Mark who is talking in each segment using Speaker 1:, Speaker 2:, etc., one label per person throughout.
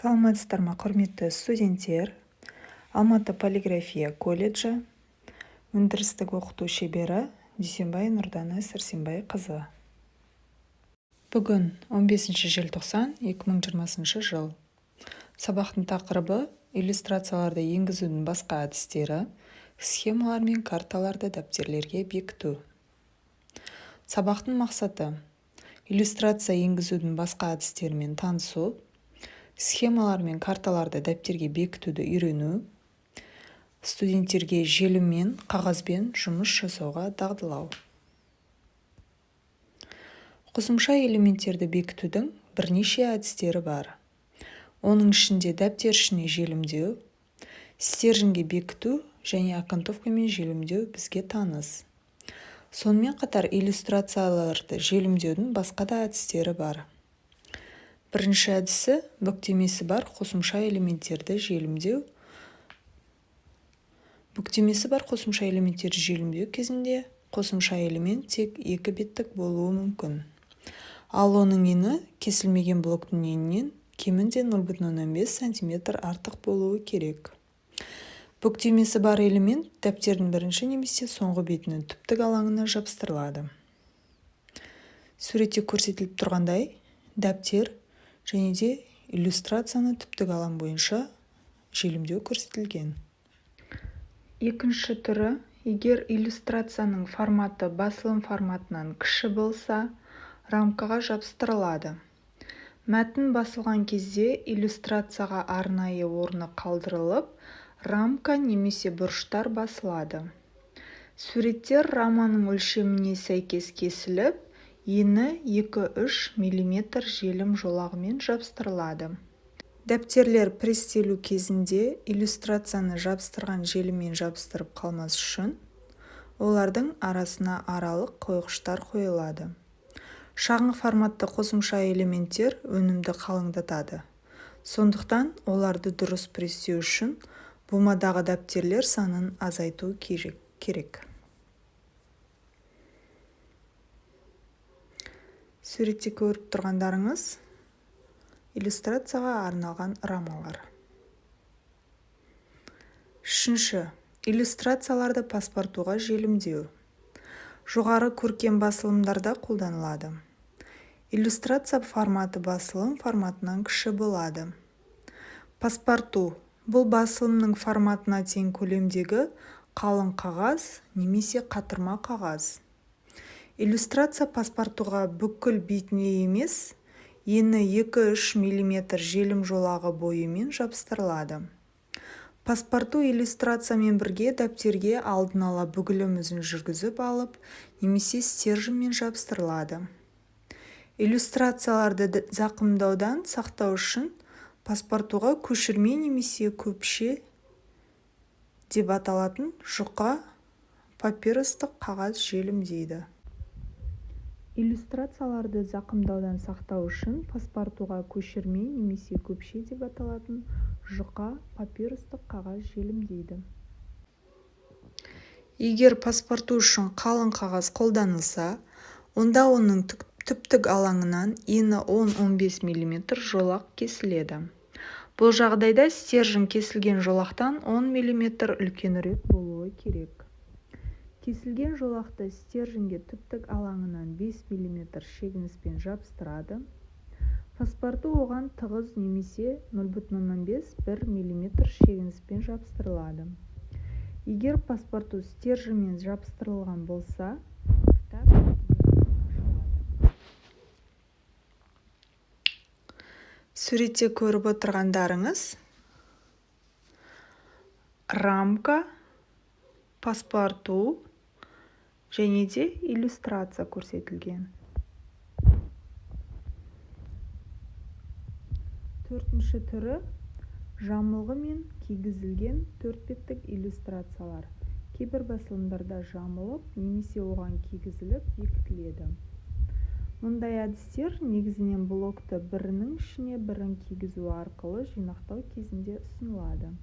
Speaker 1: Саламатсыздар ма, құрметті студенттер. Алматы полиграфия колледжі өндірістік оқыту шебері Дүйсенбай Нұрдана Сәрсенбай қызы. Бүгін 15 желтоқсан 2020 жыл. Сабақтың тақырыбы иллюстрацияларды енгізудің басқа әдістері, схемалар мен карталарды дәптерлерге бекіту. Сабақтың мақсаты иллюстрация енгізудің басқа әдістерімен танысу, схемалар мен карталарды дәптерге бекітуді үйрену, студенттерге желімен, қағазбен жұмыс жасауға дағдылау. Қосымша элементтерді бекітудің бірнеше әдістері бар. Оның ішінде дәптер ішіне желімдеу, стерженьге бекіту және окантовкамен желімдеу бізге таныс. Сонымен қатар иллюстрацияларды желімдеудің басқа да әдістері бар. Бірінші әдісі бүктемесі бар қосымша элементтерді желімдеу. Бүктемесі бар қосымша элементтерді желімдеу кезінде қосымша элемент тек 2 беттік болуы мүмкін. Ал оның ені кесілмеген блоктың енінен кемінде 0,5 см артық болуы керек. Бүктемесі бар элемент дәптердің бірінші немесе соңғы бетінің түптік алаңына жапсырылады. Суретте көрсетіліп тұрғандай, дәптер және де иллюстрацияны түптік алаң бойынша желімдеу көрсетілген. Екінші түрі, егер иллюстрацияның форматы басылым форматынан кіші болса, рамкаға жапсырылады. Мәтін басылған кезде иллюстрацияға арнайы орны қалдырылып, рамка немесе бұрыштар басылады. Суреттер раманың өлшеміне сәйкес кесіліп, ені 2-3 мм желім жолағымен жапсырылады. Дәптерлер престелу кезінде иллюстрацияны жапсырған желіммен жапсырып қалмас үшін, олардың арасына аралық қойғыштар қойылады. Шағын форматты қосымша элементтер өнімді қалыңдатады. Сондықтан оларды дұрыс престеу үшін бумадағы дәптерлер санын азайту керек. Суретте көріп тұрғандарыңыз иллюстрацияға арналған рамалар. Үшінші, иллюстрацияларды паспортуға желімдеу. Жоғары көркем басылымдарда қолданылады. Иллюстрация форматы басылым форматынан кіші болады. Паспорту бұл басылымның форматына тең көлемдегі қалың қағаз немесе қатырма қағаз. Иллюстрация паспортуға бүкіл бетіне емес, ені 2-3 мм желім жолағы бойымен жапсырылады. Паспорту иллюстрациямен бірге дәптерге алдын ала бүгілімізін жүргізіп алып, немесе стерженьмен жапсырылады. Иллюстрацияларды зақымдаудан сақтау үшін паспортуға көшірме немесе көпше деп аталатын жұқа папирустық қағаз желімдейді. Иллюстрацияларды зақымдаудан сақтау үшін паспортуға көшірме немесе көпше деп аталатын жұқа папирустық қағаз желімдейді. Егер паспорту үшін қалың қағаз қолданылса, онда оның түптік алаңынан ені 10-15 мм жолақ кесіледі. Бұл жағдайда стержень кесілген жолақтан 10 мм үлкенірек болуы керек. Кесілген жолақты стерженьге түптік алаңынан 5 мм шегініспен жапсырады. Паспорту оған тығыз немесе 0,5-1 мм шегініспен жапсырылады. Егер паспорту стерженьмен жапсырылған болса, кітап ашылады. Суретте көріп отырғандарыңыз рамка, паспорту және де иллюстрация көрсетілген. Төртінші түрі жамылғы мен кигізілген 4 беттік иллюстрациялар. Кейбір басылымдарда жамылып, немесе оған кигізіліп бекітіледі. Мұндай әдістер негізінен блокты бірінің ішіне бірін кигізу арқылы жинақтау кезінде ұсынылады.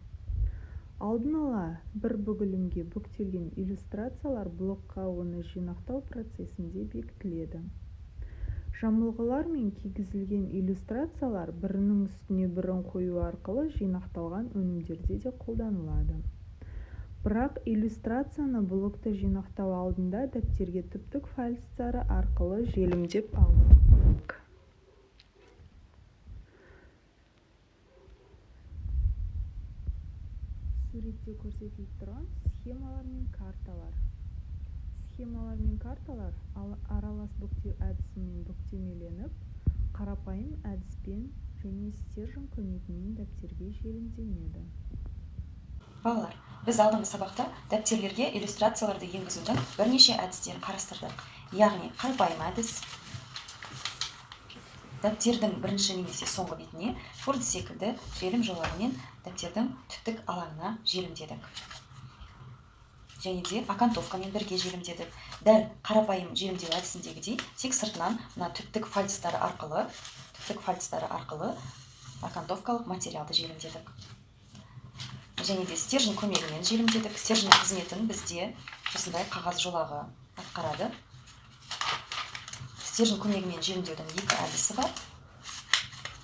Speaker 1: Алдын ала бір бүгілімге бүктелген иллюстрациялар блокқа оны жинақтау процесінде бекітіледі. жамылғылар мен кигізілген иллюстрациялар бірінің үстіне бірін қою арқылы жинақталған өнімдерде де қолданылады. Бірақ иллюстрацияны блокта жинақтау алдында дәптерге түптік файлдары арқылы желімдеп алу керек. Суретте көрсетіліп тұрған схемалар мен карталар. Схемалар мен карталар аралас бүктеу әдісімен бүктемеленіп, қарапайым әдіспен және стержень көмегімен дәптерге желімделеді.
Speaker 2: Балалар, біз алдыңғы сабақта дәптерлерге иллюстрацияларды енгізудің бірнеше әдістерін қарастырдық. Яғни қарапайым әдіс, дәптердің бірінші немесе соңғы бетіне форд секілді желім жолдарымен дәптердің түптік алаңына желімдедік. Және де окантовкамен бірге желімдедік. Дәл қарапайым желімдеу әдісіндегідей тек сыртынан мына түптік фальцтары арқылы окантовкалық материалды желімдедік. Және де стержень көмегімен желімдедік. Стержень қызметін бізде осындай қағаз жолағы атқарады. Стержень көмегімен желімдеудің екі әдісі бар.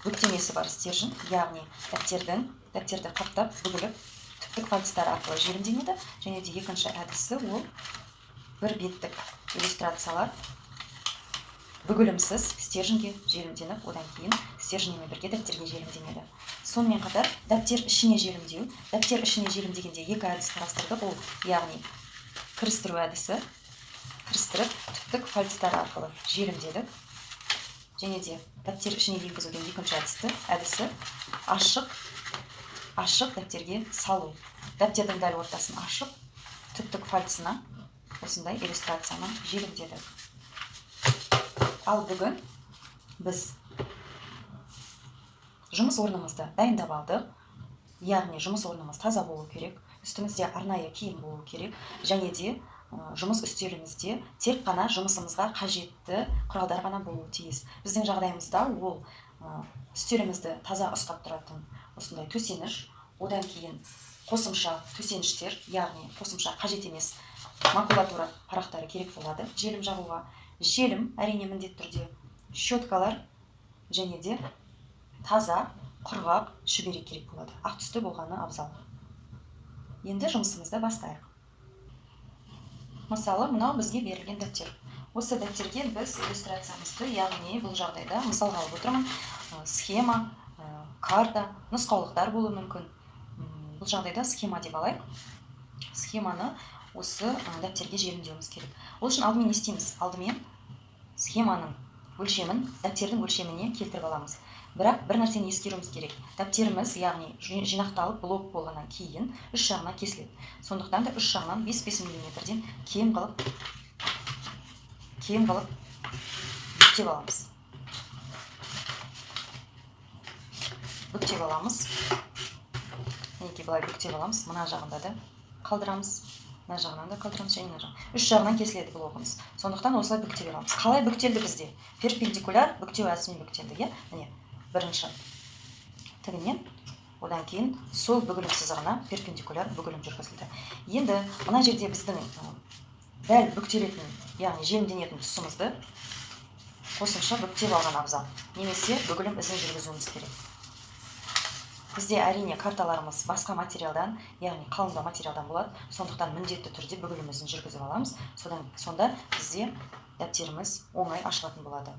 Speaker 2: Бүктемесі бар стержень, яғни дәптерді қаптап бүгіліп түптік фальцтары арқылы желімденеді. Және де екінші әдісі ол бір беттік иллюстрациялар бүгілімсіз стерженьге желімденіп, одан кейін стерженьмен бірге дәптерге желімденеді. Сонымен қатар дәптер ішіне желімдеу. Дәптер ішіне желімдегенде екі әдіс қарастырдық. Ол яғни кірістіру әдісі, кірістіріп түптік фальцтары арқылы желімдедік. Және де дәптер ішіне енгізудің екінші әдісі ашық дәптерге салу. Дәптердің дәл ортасын ашып, түптік фальцына осындай иллюстрацияны желімдедік. Ал бүгін біз жұмыс орнымызды дайындап алдық. Яғни жұмыс орнымыз таза болу керек, үстімізде арнайы киім болу керек, және де жұмыс үстелімізде тек қана жұмысымызға қажетті құралдар ғана болуы тиіс. Біздің жағдайымызда ол үстелімізді таза ұстап тұратын осындай төсеніш, одан кейін қосымша төсеніштер, яғни қосымша қажет емес макулатура парақтары керек болады желім жағуға. Желім әрине міндетті түрде щеткалар және де таза, құрғақ шүберек керек болады. Ақ түсті болғаны абзал. Енді жұмысымызды бастайық. Мысалы, мынау бізге берілген дәптер. Осы дәптерге біз иллюстрациямызды, яғни бұл жағдайда мысалға алып отырмын, схема, карта, нұсқаулықтар болуы мүмкін. Бұл жағдайда схема деп алайық. Схеманы осы дәптерге желімдеуіміз керек. Ол үшін алдымен не істейміз? Алдымен схеманың өлшемін дәптердің өлшеміне келтіріп аламыз. Бірақ бір нәрсені ескеруіміз керек. Дәптеріміз, яғни жинақталып блок болғаннан кейін үш жағына кесіледі. Сондықтан да үш жағынан 5-5 мм-ден кем қылып бүктеп аламыз. Бүктеп аламыз. Неге былай бүктеп аламыз? Мына жағында да қалдырамыз. Мына жағынан да қалдырамыз, және мына жағынан. Үш жағынан кесіледі блогымыз. Сондықтан осылай бүктеп аламыз. Қалай бүктелді бізде? Перпендикуляр бүктеу әдісімен бүктелді. Міне, бірінші тігінен, одан кейін сол бүгілім сызығына перпендикуляр бүгілім жүргізілді. Енді мына жерде біздің дәл бүктелетін, яғни желімденетін тұсымызды қосымша бүктеп алған абзал. Немесе бүгілім ізін жүргізуіміз керек. Бізде әрине карталарымыз басқа материалдан, яғни қалыңдау материалдан болады. Сондықтан міндетті түрде бүгілім ізін жүргізіп аламыз. Сонда бізде дәптеріміз оңай ашылатын болады.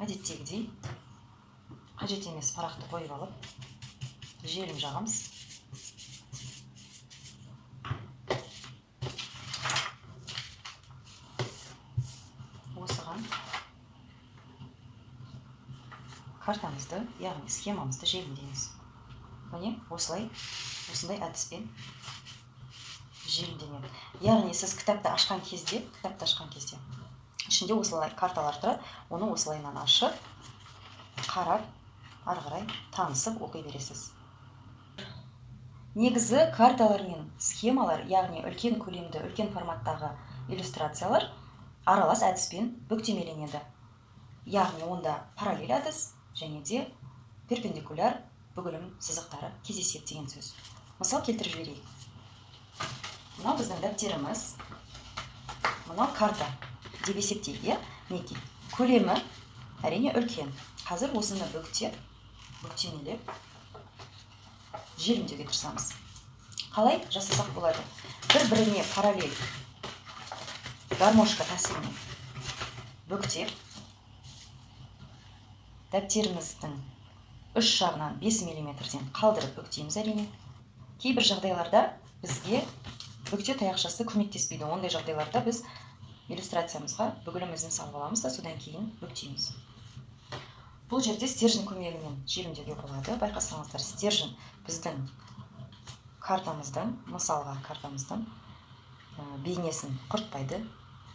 Speaker 2: Әдеттегідей қажет емес парақты қойып алып, желім жағамыз. Осыған картамызды, яғни схемамызды желімдейміз. Міне, осындай әдіспен желімденеді. Яғни сіз кітапты ашқан кезде, ішінде осылай карталар тұрады, оны осылайынан ашып, қарап, ары қарай танысып оқи бересіз. Негізі карталар мен схемалар, яғни үлкен көлемді, үлкен форматтағы иллюстрациялар аралас әдіспен бүктемеленеді. Яғни онда параллель әдіс және де перпендикуляр бүгілім сызықтары кездеседі деген сөз. Мысал келтіріп жіберейік. Мынау біздің дәптеріміз. мынау карта деп есептейік, иә? Мінекей, көлемі әрине үлкен. Қазір осыны бүктемелеп желімдеуге тырысамыз. Қалай жасасақ болады? Бір-біріне параллель гармошка тәсілімен бүктеп, дәптеріміздің үш жағынан 5 мм-ден қалдырып бүктейміз әрине. Кейбір жағдайларда бізге бүкте таяқшасы көмектеспейді. Ондай жағдайларда біз иллюстрациямызға бүгілімізін салып аламыз да, содан кейін бүктейміз. Бұл жерде стержень көмегімен желімдеуге болады. Байқасаңыздар, стержень біздің картамыздың, мысалға картамыздың бейнесін құртпайды.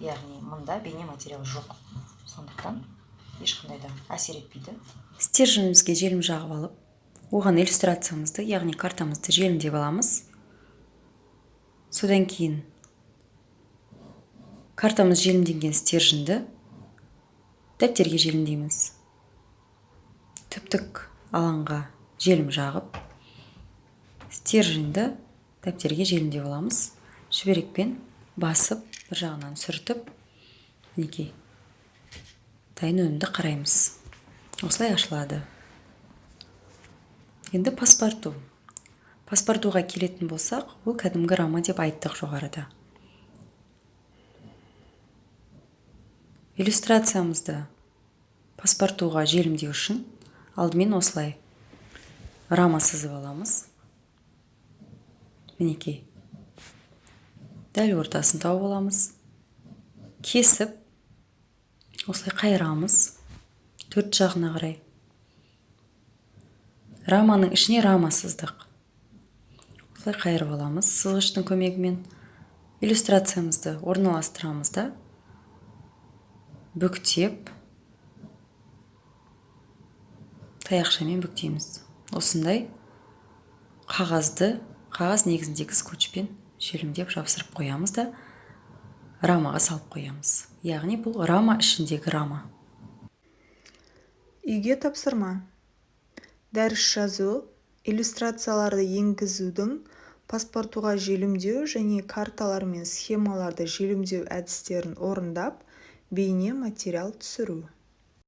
Speaker 2: Яғни мұнда бейне материал жоқ. Сондықтан ешқандай да әсер етпейді. Стерженімізге желім жағып алып, оған иллюстрациямызды, яғни картамызды желімдеп аламыз. Содан кейін картамыз желімденген стерженді дәптерге желімдейміз. Түптік алаңға желім жағып, стерженді дәптерге желімдеп аламыз. Шүберекпен басып, бір жағынан сүртіп, мінекей, дайын өнімді қараймыз. Осылай ашылады. Енді паспорту. Паспортуға келетін болсақ, ол кәдімгі рама деп айттық жоғарыда. Иллюстрациямызды паспортуға желімдеу үшін алдымен осылай рама сызып аламыз. Мінекей, дәл ортасын тауып аламыз. Кесіп, осылай қайырамыз, төрт жағына қарай. Раманың ішіне рама сыздық. Осылай қайырып аламыз сызғыштың көмегімен. Иллюстрациямызды орналастырамыз да, бүктеп, таяқшамен бүктейміз. Осындай қағаз негізіндегі скотчпен желімдеп жабыстырып қоямыз да, рамаға салып қоямыз. Яғни бұл рама ішіндегі рама.
Speaker 1: Үйге тапсырма. Дәріс жазу, иллюстрацияларды енгізудің, паспортуға желімдеу және карталар мен схемаларды желімдеу әдістерін орындап, бейне материал түсіру.